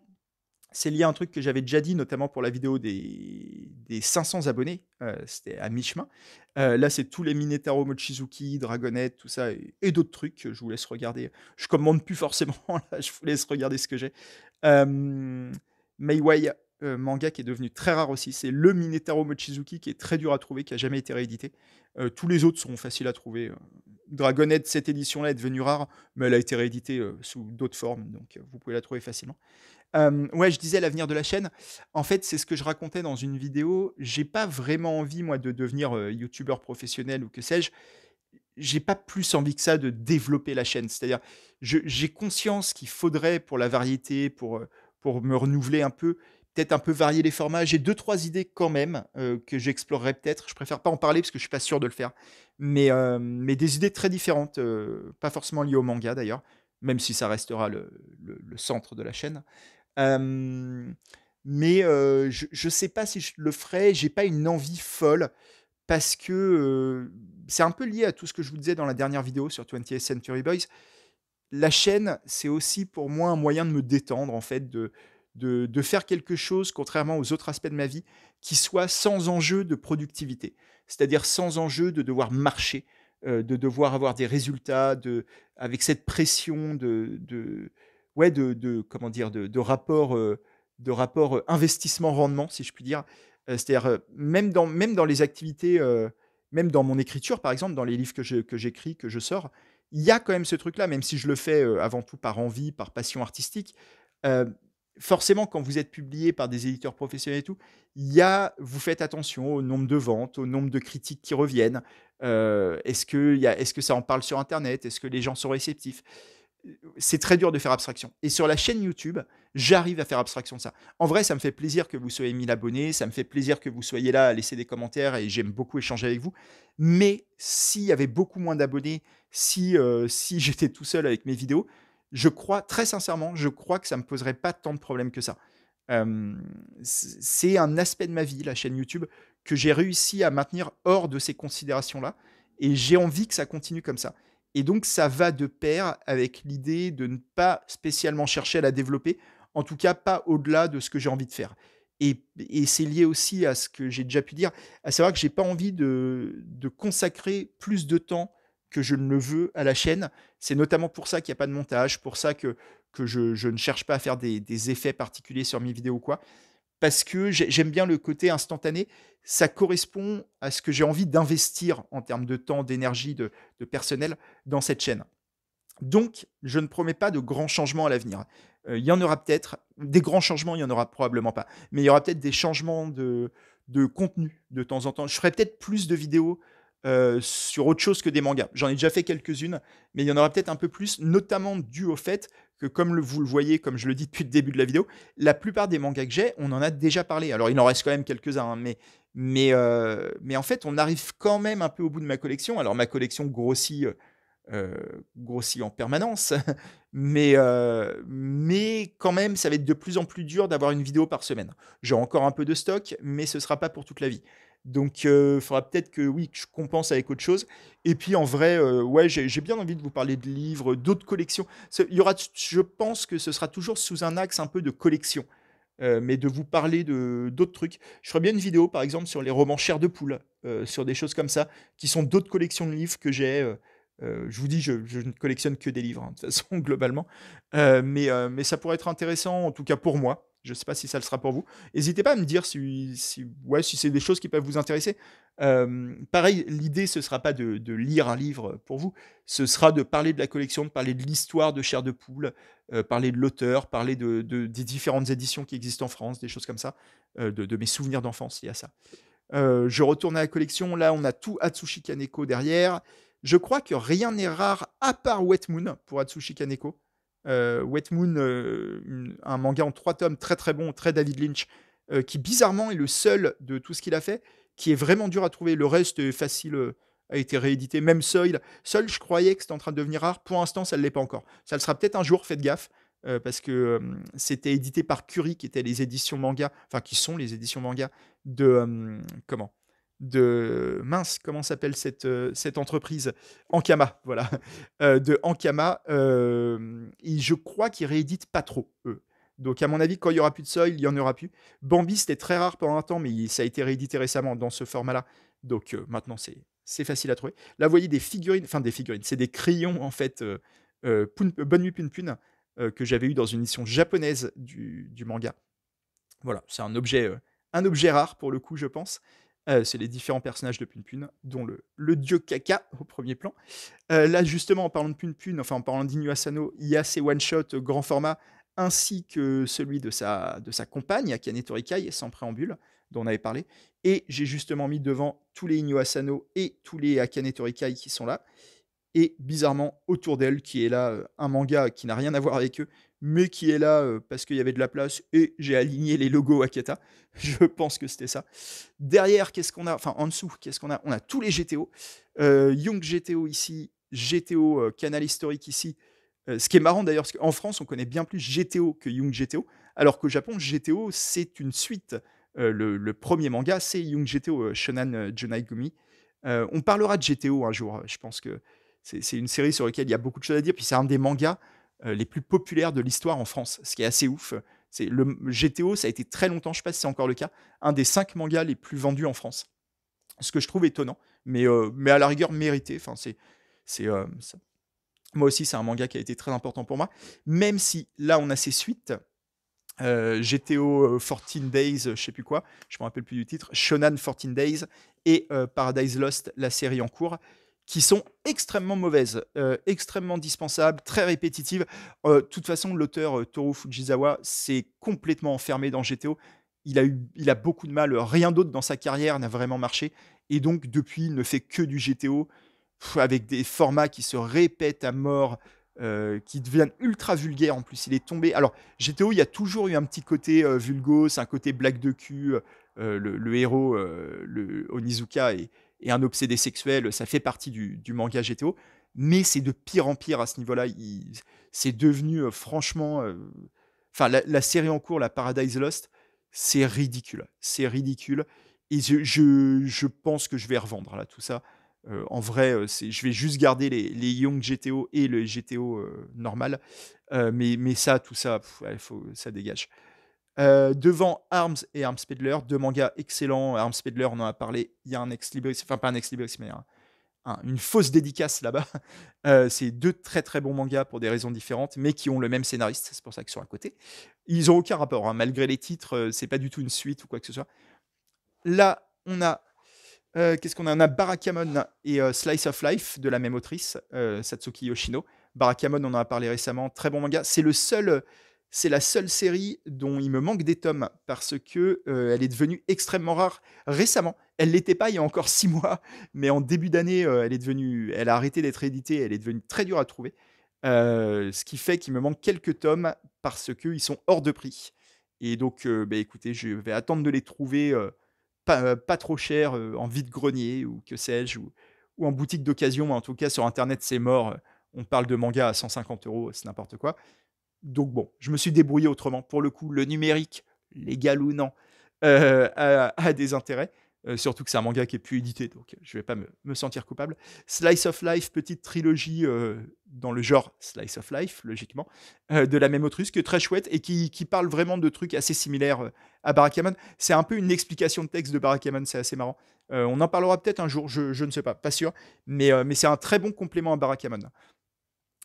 C'est lié à un truc que j'avais déjà dit, notamment pour la vidéo des 500 abonnés, c'était à mi-chemin. Là, c'est tous les Minetaro Mochizuki, Dragonette, tout ça et d'autres trucs que je vous laisse regarder. Je commande plus forcément, là, je vous laisse regarder ce que j'ai. Hem, Meiwei, manga qui est devenu très rare aussi. C'est le Minetaro Mochizuki qui est très dur à trouver, qui a jamais été réédité. Tous les autres sont faciles à trouver, Dragonette, cette édition-là est devenue rare, mais elle a été rééditée, sous d'autres formes, donc vous pouvez la trouver facilement. Ouais, je disais l'avenir de la chaîne. En fait, c'est ce que je racontais dans une vidéo. J'ai pas vraiment envie, moi, de devenir, youtubeur professionnel ou que sais-je. J'ai pas plus envie que ça de développer la chaîne. C'est-à-dire, j'ai conscience qu'il faudrait pour la variété, pour me renouveler un peu, peut-être un peu varier les formats. J'ai deux trois idées quand même, que j'explorerai peut-être. Je préfère pas en parler parce que je suis pas sûr de le faire. Mais des idées très différentes, pas forcément liées au manga d'ailleurs, même si ça restera le centre de la chaîne. Hem, je sais pas si je le ferai, j'ai pas une envie folle parce que, c'est un peu lié à tout ce que je vous disais dans la dernière vidéo sur 20th Century Boys. La chaîne, c'est aussi pour moi un moyen de me détendre en fait, de faire quelque chose, contrairement aux autres aspects de ma vie, qui soit sans enjeu de productivité. C'est-à-dire sans enjeu de devoir marcher, de devoir avoir des résultats, avec cette pression ouais, comment dire? De rapport, investissement-rendement, si je puis dire. C'est-à-dire, même dans les activités, même dans mon écriture, par exemple, dans les livres que j'écris, que je sors, il y a quand même ce truc-là, même si je le fais, avant tout par envie, par passion artistique. Heu, Forcément, quand vous êtes publié par des éditeurs professionnels et tout, vous faites attention au nombre de ventes, au nombre de critiques qui reviennent. Est-ce que ça en parle sur internet? Est-ce que les gens sont réceptifs? C'est très dur de faire abstraction. Et sur la chaîne YouTube, j'arrive à faire abstraction de ça. En vrai, ça me fait plaisir que vous soyez 1000 abonnés, ça me fait plaisir que vous soyez là à laisser des commentaires et j'aime beaucoup échanger avec vous. Mais s'il y avait beaucoup moins d'abonnés, si j'étais tout seul avec mes vidéos, je crois, très sincèrement, je crois que ça me poserait pas tant de problèmes que ça. C'est un aspect de ma vie, la chaîne YouTube, que j'ai réussi à maintenir hors de ces considérations-là. Et j'ai envie que ça continue comme ça. Et donc, ça va de pair avec l'idée de ne pas spécialement chercher à la développer, en tout cas pas au-delà de ce que j'ai envie de faire. Et c'est lié aussi à ce que j'ai déjà pu dire, à savoir que j'ai pas envie de consacrer plus de temps que je ne le veux à la chaîne. C'est notamment pour ça qu'il n'y a pas de montage, pour ça que je ne cherche pas à faire des effets particuliers sur mes vidéos ou quoi, parce que j'aime bien le côté instantané. Ça correspond à ce que j'ai envie d'investir en termes de temps, d'énergie, de personnel dans cette chaîne. Donc, je ne promets pas de grands changements à l'avenir. Il y en aura peut-être, des grands changements, il y en aura probablement pas, mais il y aura peut-être des changements de contenu de temps en temps. Je ferai peut-être plus de vidéos sur autre chose que des mangas. J'en ai déjà fait quelques-unes, mais il y en aura peut-être un peu plus, notamment dû au fait que, comme vous le voyez, comme je le dis depuis le début de la vidéo, la plupart des mangas que j'ai, on en a déjà parlé. Alors, il en reste quand même quelques-uns, hein, mais en fait, on arrive quand même un peu au bout de ma collection. Alors, ma collection grossit en permanence, mais quand même, ça va être de plus en plus dur d'avoir une vidéo par semaine. J'ai encore un peu de stock, mais ce sera pas pour toute la vie. Donc, il faudra peut-être que oui, que je compense avec autre chose. Et puis, en vrai, ouais, j'ai bien envie de vous parler de livres, d'autres collections. Il y aura, je pense que ce sera toujours sous un axe un peu de collection. Mais de vous parler de d'autres trucs. Je ferais bien une vidéo, par exemple, sur les romans Chair de poule, sur des choses comme ça, qui sont d'autres collections de livres que j'ai. Je vous dis, je ne collectionne que des livres, hein, de toute façon, globalement. Mais ça pourrait être intéressant, en tout cas pour moi. Je ne sais pas si ça le sera pour vous. N'hésitez pas à me dire ouais, si c'est des choses qui peuvent vous intéresser. Pareil, l'idée, ce ne sera pas de lire un livre pour vous. Ce sera de parler de la collection, de parler de l'histoire de Chair de poule, parler de l'auteur, parler des différentes éditions qui existent en France, des choses comme ça, de mes souvenirs d'enfance, il y a ça. Je retourne à la collection. Là, on a tout Atsushi Kaneko derrière. Je crois que rien n'est rare à part Wet Moon pour Atsushi Kaneko. Wet Moon, un manga en 3 tomes très très bon, très David Lynch, qui bizarrement est le seul de tout ce qu'il a fait, qui est vraiment dur à trouver. Le reste est facile, a été réédité. Même Soil, je croyais que c'était en train de devenir rare. Pour l'instant, ça ne l'est pas encore. Ça le sera peut-être un jour, faites gaffe. Parce que c'était édité par Curie, qui étaient les éditions manga, enfin qui sont les éditions manga de comment de mince, comment s'appelle cette entreprise? Ankama, voilà, de Ankama. Et je crois qu'ils rééditent pas trop, eux. Donc à mon avis, quand il y aura plus de Soil, il y en aura plus. Bambi, c'était très rare pendant un temps, mais ça a été réédité récemment dans ce format-là. Donc maintenant, c'est facile à trouver. Là, vous voyez des figurines, enfin des figurines, c'est des crayons en fait, Bonne Nuit Pun Pun, que j'avais eu dans une édition japonaise du manga. Voilà, c'est un objet rare pour le coup, je pense. C'est les différents personnages de Pun Pun, dont le dieu caca au premier plan. Là, justement, en parlant de Pun Pun, enfin en parlant d'Inu Asano, il y a ses one-shots grand format, ainsi que celui de sa compagne, Akane Torikai, sans préambule, dont on avait parlé. Et j'ai justement mis devant tous les Inu Asano et tous les Akane Torikai qui sont là. Et bizarrement, autour d'elle, qui est là, un manga qui n'a rien à voir avec eux, mais qui est là parce qu'il y avait de la place et j'ai aligné les logos Akata. Je pense que c'était ça. Derrière, qu'est-ce qu'on a? Enfin, en dessous, qu'est-ce qu'on a? On a tous les GTO. Young GTO ici, GTO Canal Historique ici. Ce qui est marrant d'ailleurs, parce qu'en France, on connaît bien plus GTO que Young GTO, alors qu'au Japon, GTO, c'est une suite. Le premier manga, c'est Young GTO, Shonan Junaigumi. On parlera de GTO un jour. Je pense que c'est une série sur laquelle il y a beaucoup de choses à dire. Puis c'est un des mangas les plus populaires de l'histoire en France, ce qui est assez ouf. C'est le GTO, ça a été très longtemps, je ne sais pas si c'est encore le cas, un des 5 mangas les plus vendus en France. Ce que je trouve étonnant, mais à la rigueur mérité. Enfin, moi aussi, c'est un manga qui a été très important pour moi. Même si là, on a ses suites. GTO 14 Days, je sais plus quoi, je me rappelle plus du titre, Shonan 14 Days et Paradise Lost, la série en cours, qui sont extrêmement mauvaises, extrêmement dispensables, très répétitives. De toute façon, l'auteur Toru Fujisawa s'est complètement enfermé dans GTO. Il a beaucoup de mal, rien d'autre dans sa carrière n'a vraiment marché. Et donc, depuis, il ne fait que du GTO, avec des formats qui se répètent à mort, qui deviennent ultra vulgaires en plus. Il est tombé. Alors, GTO, il y a toujours eu un petit côté vulgos, un côté blague de cul. Le héros, le Onizuka, est un obsédé sexuel. Ça fait partie du manga GTO. Mais c'est de pire en pire à ce niveau-là. C'est devenu franchement. Enfin, la série en cours, la Paradise Lost, c'est ridicule. C'est ridicule. Et je pense que je vais revendre là, tout ça. En vrai, je vais juste garder les Young GTO et le GTO normal. Mais ça, tout ça, ouais, ça dégage. Devant Arms et Arms Peddler, deux mangas excellents. Arms Peddler, on en a parlé. Il y a un ex libris, enfin pas un ex libris, mais une fausse dédicace là-bas. C'est deux très très bons mangas pour des raisons différentes, mais qui ont le même scénariste. C'est pour ça qu'ils sont à côté. Ils ont aucun rapport, hein, malgré les titres. C'est pas du tout une suite ou quoi que ce soit. Là, on a qu'est-ce qu'on a? On a Barakamon et Slice of Life de la même autrice, Satsuki Yoshino. Barakamon, on en a parlé récemment, très bon manga. C'est la seule série dont il me manque des tomes parce que elle est devenue extrêmement rare récemment. Elle l'était pas il y a encore 6 mois, mais en début d'année, elle a arrêté d'être éditée. Elle est devenue très dure à trouver. Ce qui fait qu'il me manque quelques tomes parce qu'ils sont hors de prix. Et donc, bah, écoutez, je vais attendre de les trouver pas trop cher en vide-grenier ou que sais-je, ou en boutique d'occasion. Mais en tout cas, sur Internet, c'est mort. On parle de manga à 150 euros, c'est n'importe quoi. Donc bon, je me suis débrouillé autrement. Pour le coup, le numérique, légal ou non, a des intérêts. Surtout que c'est un manga qui est plus édité, donc je vais pas me sentir coupable. Slice of Life, petite trilogie dans le genre Slice of Life, logiquement, de la même autrice, qui est très chouette et qui parle vraiment de trucs assez similaires à Barakamon. C'est un peu une explication de texte de Barakamon, c'est assez marrant. On en parlera peut-être un jour, je ne sais pas sûr, mais c'est un très bon complément à Barakamon.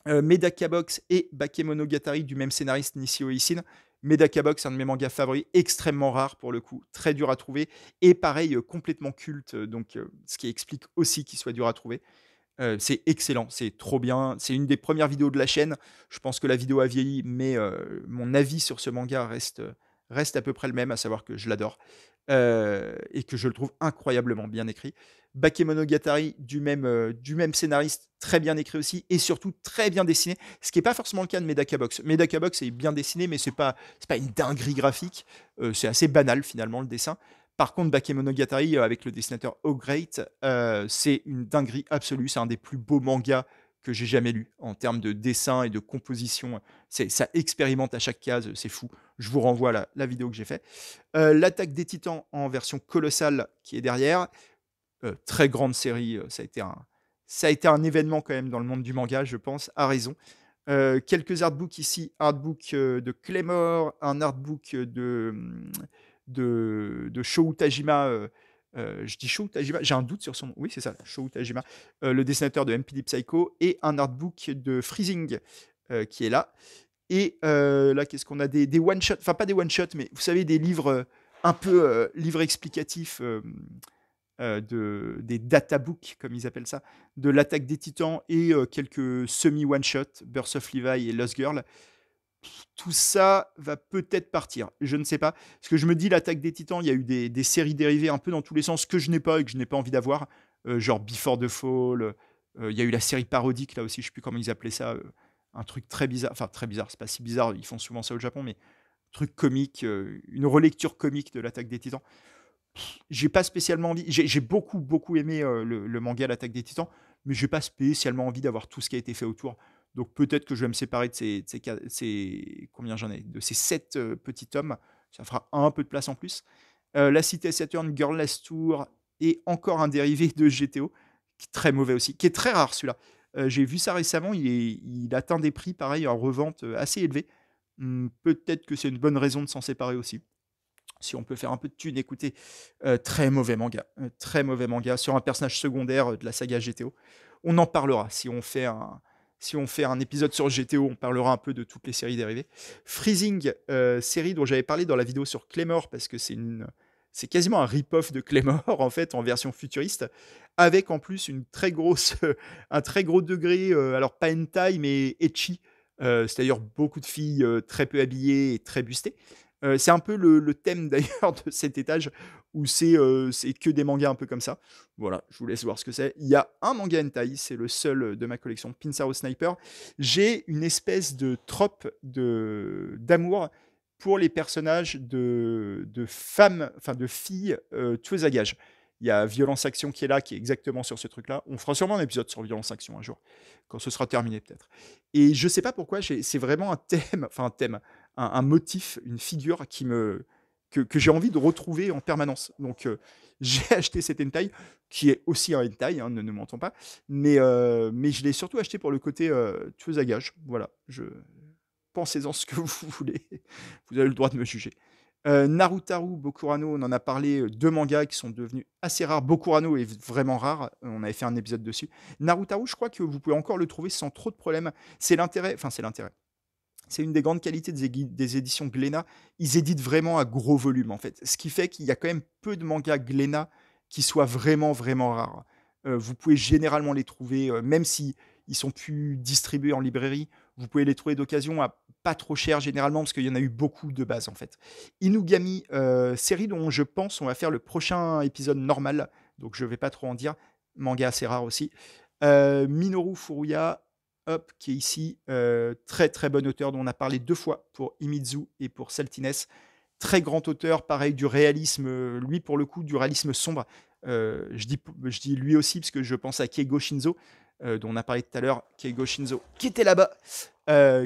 Medaka Box et Bakemonogatari du même scénariste Nishio Isin. Medaka Box, un de mes mangas favoris, extrêmement rare pour le coup, très dur à trouver, et pareil, complètement culte, donc ce qui explique aussi qu'il soit dur à trouver. C'est excellent, c'est trop bien, c'est une des premières vidéos de la chaîne. Je pense que la vidéo a vieilli, mais mon avis sur ce manga reste à peu près le même, à savoir que je l'adore et que je le trouve incroyablement bien écrit. Bakemonogatari du même scénariste, très bien écrit aussi, et surtout très bien dessiné, ce qui n'est pas forcément le cas de Medaka Box. Medaka Box est bien dessiné, mais c'est pas une dinguerie graphique, c'est assez banal finalement le dessin. Par contre, Bakemonogatari, avec le dessinateur O'Great, c'est une dinguerie absolue, c'est un des plus beaux mangas que j'ai jamais lu en termes de dessin et de composition. Ça expérimente à chaque case, c'est fou. Je vous renvoie à la vidéo que j'ai faite. L'attaque des titans en version colossale qui est derrière. Très grande série, ça a été un événement quand même dans le monde du manga, je pense, à raison. Quelques artbooks ici, artbook, de Claymore, un artbook, de Sho Utajima, je dis Sho Utajima? J'ai un doute sur son nom. Oui, c'est ça, Sho Utajima, le dessinateur de MPD Psycho et un artbook de Freezing, qui est là et là, qu'est-ce qu'on a? Des one shot, enfin pas des one shot, mais vous savez des livres, un peu, livres explicatifs, des databooks, comme ils appellent ça, de l'attaque des Titans et quelques semi one shot, Birth of Levi et Lost Girl. Tout ça va peut-être partir. Je ne sais pas. Parce que je me dis, l'attaque des Titans, il y a eu des séries dérivées un peu dans tous les sens que je n'ai pas et que je n'ai pas envie d'avoir. Genre Before the Fall. Il y a eu la série parodique, là aussi, je ne sais plus comment ils appelaient ça. Un truc très bizarre. Enfin, très bizarre, c'est pas si bizarre, ils font souvent ça au Japon, mais truc comique, une relecture comique de l'attaque des Titans. J'ai pas spécialement envie. J'ai beaucoup, beaucoup aimé le manga L'attaque des Titans, mais j'ai pas spécialement envie d'avoir tout ce qui a été fait autour. Donc peut-être que je vais me séparer combien j'en ai? De ces 7 petits tomes. Ça fera un peu de place en plus. La Cité Saturne, Girlless Tour et encore un dérivé de GTO, qui est très mauvais aussi, qui est très rare celui-là. J'ai vu ça récemment, il atteint des prix pareil en revente assez élevés. Peut-être que c'est une bonne raison de s'en séparer aussi. Si on peut faire un peu de thune, écoutez, très mauvais manga sur un personnage secondaire de la saga GTO. On en parlera si on fait un épisode sur GTO, on parlera un peu de toutes les séries dérivées. Freezing, série dont j'avais parlé dans la vidéo sur Claymore, parce que c'est quasiment un rip-off de Claymore en fait en version futuriste, avec en plus une très grosse, un très gros degré, alors pas hentai mais ecchi, c'est-à-dire beaucoup de filles très peu habillées et très bustées. C'est un peu le thème d'ailleurs de cet étage où c'est que des mangas un peu comme ça. Voilà, je vous laisse voir ce que c'est. Il y a un manga hentai, c'est le seul de ma collection, Pinsaro Sniper. J'ai une espèce de trope d'amour pour les personnages de femmes, enfin de filles tueuses à gages. Il y a Violence Action qui est là, qui est exactement sur ce truc-là. On fera sûrement un épisode sur Violence Action un jour, quand ce sera terminé peut-être. Et je sais pas pourquoi, c'est vraiment un thème, enfin un thème, un motif, une figure que j'ai envie de retrouver en permanence. Donc j'ai acheté cet hentai, qui est aussi un hentai, hein, ne mentons pas, mais je l'ai surtout acheté pour le côté tueuse à gages. Voilà, pensez-en ce que vous voulez, vous avez le droit de me juger. Narutaru, Bokurano, on en a parlé, deux mangas qui sont devenus assez rares. Bokurano est vraiment rare, on avait fait un épisode dessus. Narutaru, je crois que vous pouvez encore le trouver sans trop de problèmes. C'est l'intérêt. C'est une des grandes qualités des éditions Glénat. Ils éditent vraiment à gros volume, en fait. Ce qui fait qu'il y a quand même peu de mangas Glénat qui soient vraiment, vraiment rares. Vous pouvez généralement les trouver, même si ils sont plus distribués en librairie, vous pouvez les trouver d'occasion à pas trop cher généralement, parce qu'il y en a eu beaucoup de base, en fait. Inugami, série dont je pense on va faire le prochain épisode normal, donc je vais pas trop en dire. Manga assez rare aussi. Minoru Furuya, hop, qui est ici, très très bon auteur dont on a parlé deux fois pour Imizu et pour Saltiness. Très grand auteur, pareil, du réalisme, lui pour le coup, du réalisme sombre. Je dis lui aussi parce que je pense à Keigo Shinzo, dont on a parlé tout à l'heure, Keigo Shinzo, qui était là-bas,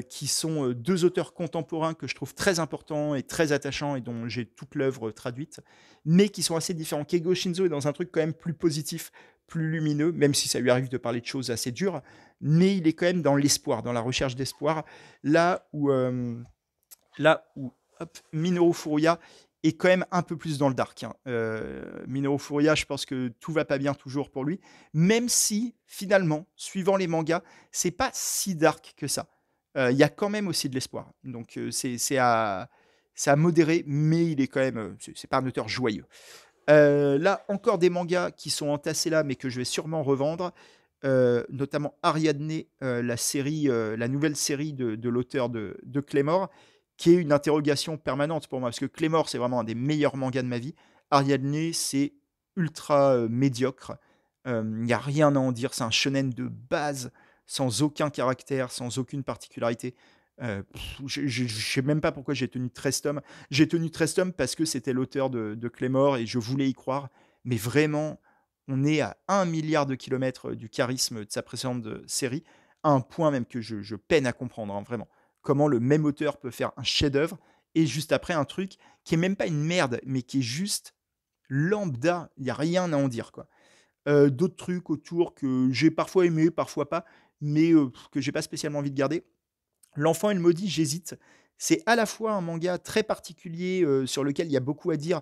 qui sont deux auteurs contemporains que je trouve très importants et très attachants et dont j'ai toute l'œuvre traduite, mais qui sont assez différents. Keigo Shinzo est dans un truc quand même plus positif, plus lumineux, même si ça lui arrive de parler de choses assez dures, mais il est quand même dans l'espoir, dans la recherche d'espoir, là où hop, Minoru Furuya est quand même un peu plus dans le dark, hein. Minoru Furuya, je pense que tout va pas bien toujours pour lui, même si finalement, suivant les mangas, c'est pas si dark que ça. Il y a quand même aussi de l'espoir. Donc c'est à modérer, mais il est quand même, c'est pas un auteur joyeux. Là, encore des mangas qui sont entassés là, mais que je vais sûrement revendre. Notamment Ariadne, la nouvelle série de l'auteur de Claymore, qui est une interrogation permanente pour moi, parce que Claymore, c'est vraiment un des meilleurs mangas de ma vie. Ariadne, c'est ultra médiocre. Il n'y a rien à en dire. C'est un shonen de base, sans aucun caractère, sans aucune particularité. Je ne sais même pas pourquoi j'ai tenu 13 tomes. J'ai tenu 13 tomes parce que c'était l'auteur de Claymore et je voulais y croire. Mais vraiment, on est à 1 milliard de kilomètres du charisme de sa précédente série, à un point même que je peine à comprendre, hein, vraiment. Comment le même auteur peut faire un chef-d'œuvre et juste après un truc qui est même pas une merde, mais qui est juste lambda. Il n'y a rien à en dire, quoi. D'autres trucs autour que j'ai parfois aimé, parfois pas, mais que j'ai pas spécialement envie de garder. L'enfant et le maudit, j'hésite. C'est à la fois un manga très particulier, sur lequel il y a beaucoup à dire,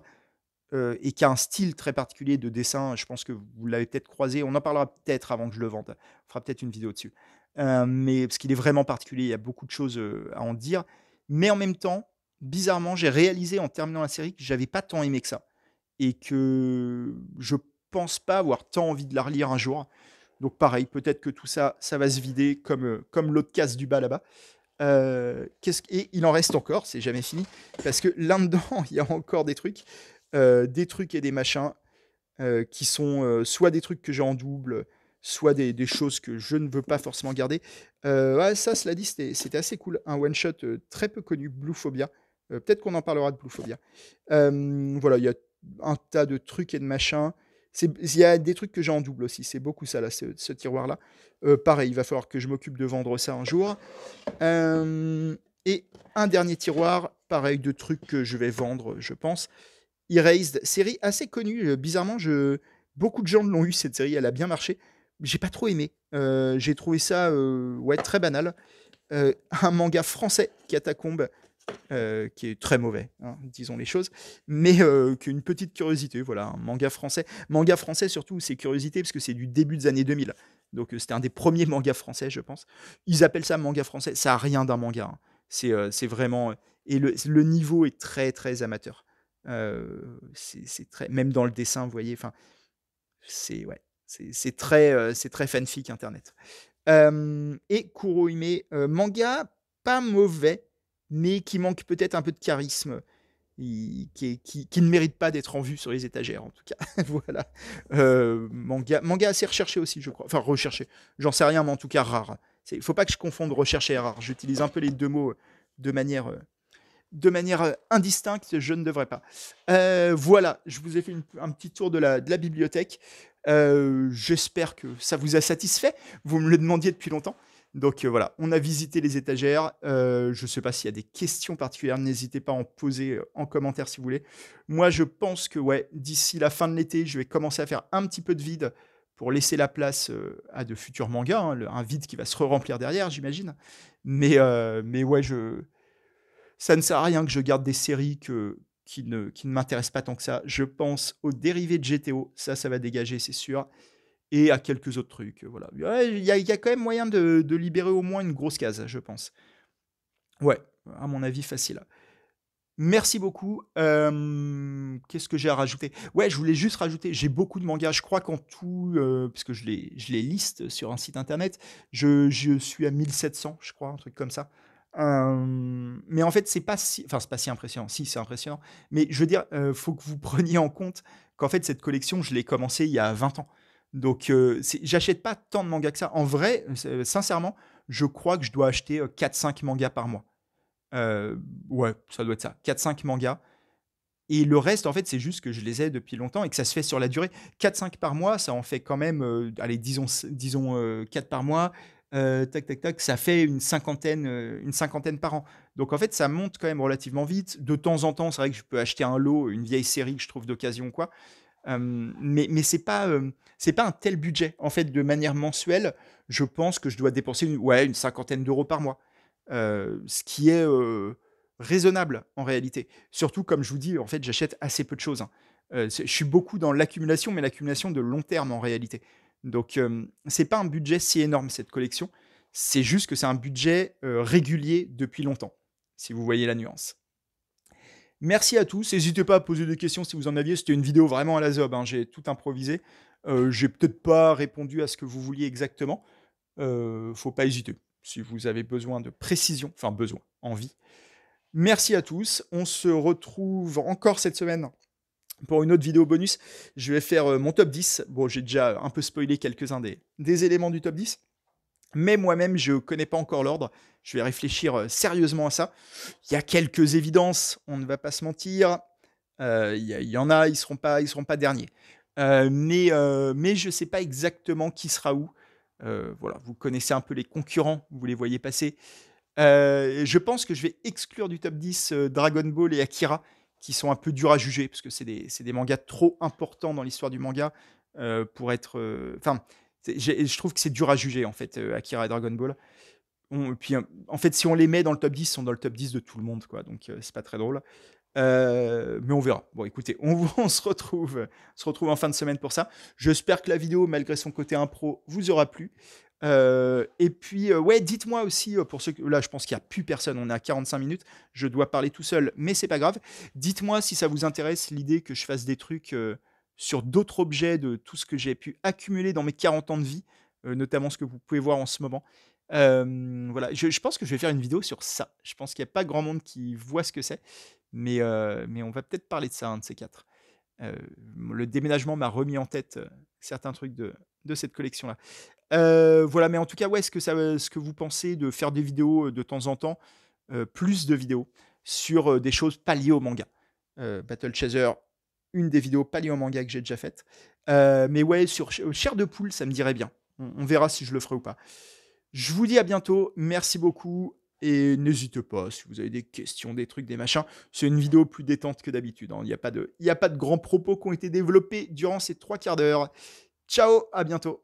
et qui a un style très particulier de dessin. Je pense que vous l'avez peut-être croisé. On en parlera peut-être avant que je le vende. On fera peut-être une vidéo dessus. Mais parce qu'il est vraiment particulier, il y a beaucoup de choses, à en dire. Mais en même temps, bizarrement, j'ai réalisé en terminant la série que j'avais pas tant aimé que ça et que je pense pas avoir tant envie de la relire un jour. Donc pareil, peut-être que tout ça, ça va se vider comme l'autre case du bas là-bas. Et il en reste encore, c'est jamais fini, parce que là-dedans, il y a encore des trucs et des machins qui sont soit des trucs que j'ai en double, soit des choses que je ne veux pas forcément garder. Ouais, ça, cela dit, c'était assez cool. Un one-shot très peu connu, Bluephobia. Peut-être qu'on en parlera de Bluephobia. Voilà, il y a un tas de trucs et de machins. Il y a des trucs que j'ai en double aussi. C'est beaucoup ça, là, ce tiroir-là. Pareil, il va falloir que je m'occupe de vendre ça un jour. Euh, et un dernier tiroir, pareil, de trucs que je vais vendre, je pense. Erased, série assez connue. Bizarrement, beaucoup de gens l'ont eu, cette série, elle a bien marché. J'ai pas trop aimé. J'ai trouvé ça ouais, très banal. Un manga français, Catacombe, qui est très mauvais, hein, disons les choses, mais qui a une petite curiosité. Voilà, un manga français. Manga français, surtout, c'est curiosité, parce que c'est du début des années 2000. Donc c'était un des premiers mangas français, je pense. Ils appellent ça manga français. Ça a rien d'un manga, hein. C'est vraiment. Et le niveau est très, très amateur. C'est très. Même dans le dessin, vous voyez. Enfin, c'est ouais, c'est très fanfic internet. Et Kurohime, manga pas mauvais, mais qui manque peut-être un peu de charisme, qui ne mérite pas d'être en vue sur les étagères, en tout cas. Voilà. Manga assez recherché aussi, je crois. Enfin, recherché. J'en sais rien, mais en tout cas rare. Il ne faut pas que je confonde recherché et rare. J'utilise un peu les deux mots de manière indistincte, je ne devrais pas. Voilà, je vous ai fait un petit tour de la bibliothèque. J'espère que ça vous a satisfait. Vous me le demandiez depuis longtemps. Donc voilà, on a visité les étagères. Je ne sais pas s'il y a des questions particulières, n'hésitez pas à en poser en commentaire si vous voulez. Moi, je pense que ouais, d'ici la fin de l'été, je vais commencer à faire un petit peu de vide pour laisser la place à de futurs mangas, hein, un vide qui va se remplir derrière, j'imagine. Mais ouais, ça ne sert à rien que je garde des séries qui ne m'intéressent pas tant que ça. Je pense aux dérivés de GTO, ça va dégager, c'est sûr, et à quelques autres trucs. Voilà. Ouais, il y a quand même moyen de libérer au moins une grosse case, je pense. Ouais, à mon avis, facile. Merci beaucoup. Qu'est-ce que j'ai à rajouter? Ouais, je voulais juste rajouter, j'ai beaucoup de mangas. Je crois qu'en tout, puisque je les liste sur un site internet, je suis à 1700, je crois, un truc comme ça. Mais en fait, c'est pas si impressionnant. Si, c'est impressionnant. Mais je veux dire, faut que vous preniez en compte qu'en fait, cette collection, je l'ai commencée il y a 20 ans. Donc, j'achète pas tant de mangas que ça. En vrai, sincèrement, je crois que je dois acheter 4-5 mangas par mois. Ouais, ça doit être ça. 4-5 mangas. Et le reste, en fait, c'est juste que je les ai depuis longtemps et que ça se fait sur la durée. 4-5 par mois, ça en fait quand même, allez, disons 4 par mois. Tac, tac, tac, ça fait une cinquantaine par an. Donc en fait, ça monte quand même relativement vite. De temps en temps, c'est vrai que je peux acheter un lot, une vieille série que je trouve d'occasion, quoi. Mais c'est pas un tel budget. En fait, de manière mensuelle, je pense que je dois dépenser ouais, une cinquantaine d'euros par mois. Ce qui est raisonnable en réalité. Surtout, comme je vous dis, en fait, j'achète assez peu de choses, hein. Je suis beaucoup dans l'accumulation, mais l'accumulation de long terme en réalité. Donc, c'est pas un budget si énorme cette collection. C'est juste que c'est un budget régulier depuis longtemps, si vous voyez la nuance. Merci à tous. N'hésitez pas à poser des questions si vous en aviez. C'était une vidéo vraiment à la zob, hein. J'ai tout improvisé. J'ai peut-être pas répondu à ce que vous vouliez exactement. Faut pas hésiter. Si vous avez besoin de précision, enfin besoin, envie. Merci à tous. On se retrouve encore cette semaine pour une autre vidéo bonus. Je vais faire mon top 10. Bon, j'ai déjà un peu spoilé quelques-uns des éléments du top 10. Mais moi-même, je ne connais pas encore l'ordre. Je vais réfléchir sérieusement à ça. Il y a quelques évidences, on ne va pas se mentir. Il y en a, ils seront pas derniers. Mais je ne sais pas exactement qui sera où. Voilà, vous connaissez un peu les concurrents, vous les voyez passer. Je pense que je vais exclure du top 10 Dragon Ball et Akira, qui sont un peu durs à juger, parce que c'est des mangas trop importants dans l'histoire du manga pour être. Enfin, je trouve que c'est dur à juger, en fait, Akira et Dragon Ball. Puis, en fait, si on les met dans le top 10, ils sont dans le top 10 de tout le monde, quoi. Donc, c'est pas très drôle. Mais on verra. Bon, écoutez, on se retrouve en fin de semaine pour ça. J'espère que la vidéo, malgré son côté impro, vous aura plu. Et puis, ouais, dites-moi aussi, pour ceux que là, je pense qu'il y a plus personne, on est à 45 minutes, je dois parler tout seul, mais c'est pas grave. Dites-moi si ça vous intéresse l'idée que je fasse des trucs, sur d'autres objets de tout ce que j'ai pu accumuler dans mes 40 ans de vie, notamment ce que vous pouvez voir en ce moment. Voilà, je pense que je vais faire une vidéo sur ça. Je pense qu'il y a pas grand monde qui voit ce que c'est, mais on va peut-être parler de ça, un de ces 4. Heu, le déménagement m'a remis en tête, certains trucs de cette collection-là. Voilà, mais en tout cas, ouais, ce que vous pensez de faire des vidéos, de temps en temps, plus de vidéos sur, des choses pas liées au manga. Battle Chaser, une des vidéos pas liées au manga que j'ai déjà faites. Mais ouais, sur Chair de poule, ça me dirait bien. On verra si je le ferai ou pas. Je vous dis à bientôt, merci beaucoup et n'hésitez pas si vous avez des questions, des trucs, des machins. C'est une vidéo plus détente que d'habitude, hein. Il y a pas de grands propos qui ont été développés durant ces 3 quarts d'heure. Ciao, à bientôt.